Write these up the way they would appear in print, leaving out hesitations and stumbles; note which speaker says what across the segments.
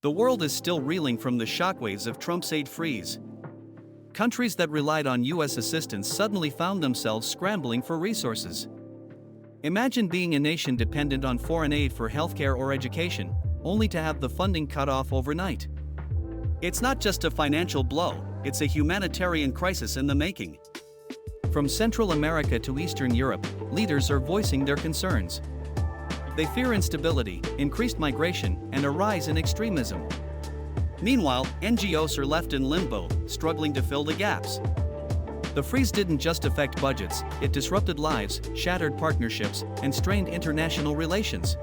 Speaker 1: The world is still reeling from the shockwaves of Trump's aid freeze. Countries that relied on US assistance suddenly found themselves scrambling for resources. Imagine being a nation dependent on foreign aid for healthcare or education, only to have the funding cut off overnight. It's not just a financial blow, it's a humanitarian crisis in the making. From Central America to Eastern Europe, leaders are voicing their concerns. They fear instability, increased migration, and a rise in extremism. Meanwhile, NGOs are left in limbo, struggling to fill the gaps. The freeze didn't just affect budgets, it disrupted lives, shattered partnerships, and strained international relations.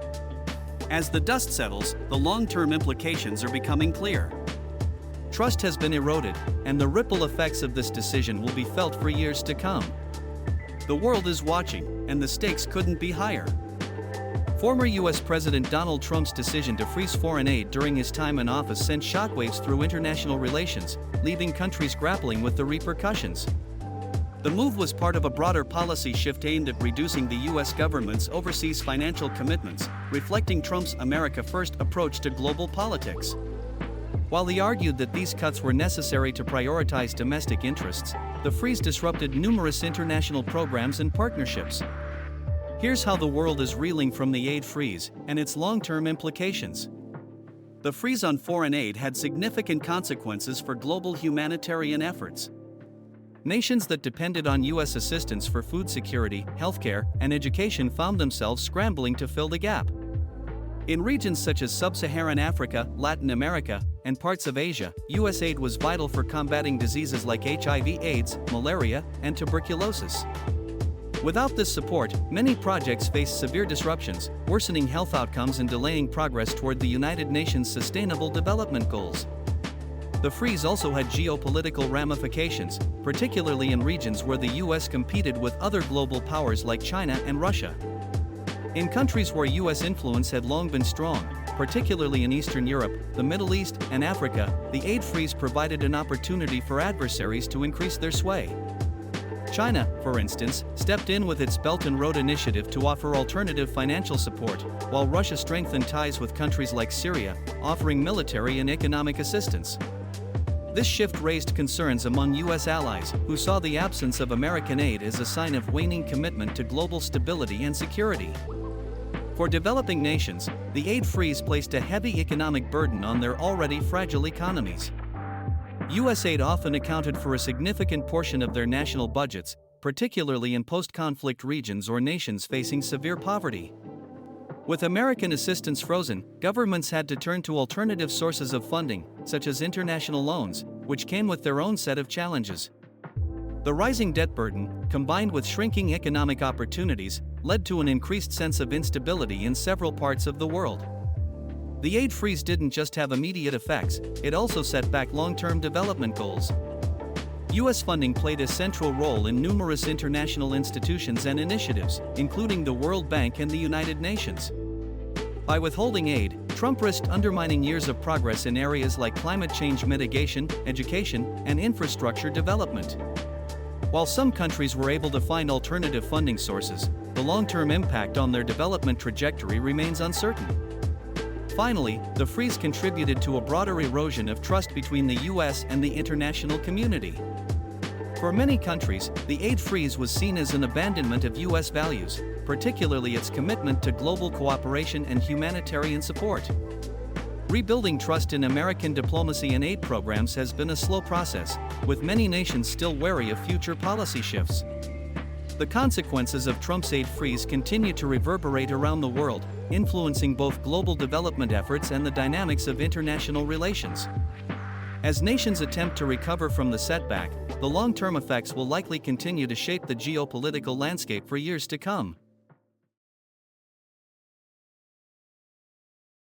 Speaker 1: As the dust settles, the long-term implications are becoming clear. Trust has been eroded, and the ripple effects of this decision will be felt for years to come. The world is watching, and the stakes couldn't be higher. Former US President Donald Trump's decision to freeze foreign aid during his time in office sent shockwaves through international relations, leaving countries grappling with the repercussions. The move was part of a broader policy shift aimed at reducing the US government's overseas financial commitments, reflecting Trump's America First approach to global politics. While he argued that these cuts were necessary to prioritize domestic interests, the freeze disrupted numerous international programs and partnerships. Here's how the world is reeling from the aid freeze and its long-term implications. The freeze on foreign aid had significant consequences for global humanitarian efforts. Nations that depended on US assistance for food security, healthcare, and education found themselves scrambling to fill the gap. In regions such as Sub-Saharan Africa, Latin America, and parts of Asia, US aid was vital for combating diseases like HIV/AIDS, malaria, and tuberculosis. Without this support, many projects faced severe disruptions, worsening health outcomes and delaying progress toward the United Nations Sustainable Development Goals. The freeze also had geopolitical ramifications, particularly in regions where the US competed with other global powers like China and Russia. In countries where US influence had long been strong, particularly in Eastern Europe, the Middle East, and Africa, the aid freeze provided an opportunity for adversaries to increase their sway. China, for instance, stepped in with its Belt and Road Initiative to offer alternative financial support, while Russia strengthened ties with countries like Syria, offering military and economic assistance. This shift raised concerns among US allies, who saw the absence of American aid as a sign of waning commitment to global stability and security. For developing nations, the aid freeze placed a heavy economic burden on their already fragile economies. US aid often accounted for a significant portion of their national budgets, particularly in post-conflict regions or nations facing severe poverty. With American assistance frozen, governments had to turn to alternative sources of funding, such as international loans, which came with their own set of challenges. The rising debt burden, combined with shrinking economic opportunities, led to an increased sense of instability in several parts of the world. The aid freeze didn't just have immediate effects, it also set back long-term development goals. US funding played a central role in numerous international institutions and initiatives, including the World Bank and the United Nations. By withholding aid, Trump risked undermining years of progress in areas like climate change mitigation, education, and infrastructure development. While some countries were able to find alternative funding sources, the long-term impact on their development trajectory remains uncertain. Finally, the freeze contributed to a broader erosion of trust between the US and the international community. For many countries, the aid freeze was seen as an abandonment of US values, particularly its commitment to global cooperation and humanitarian support. Rebuilding trust in American diplomacy and aid programs has been a slow process, with many nations still wary of future policy shifts. The consequences of Trump's aid freeze continue to reverberate around the world, influencing both global development efforts and the dynamics of international relations. As nations attempt to recover from the setback, the long-term effects will likely continue to shape the geopolitical landscape for years to come.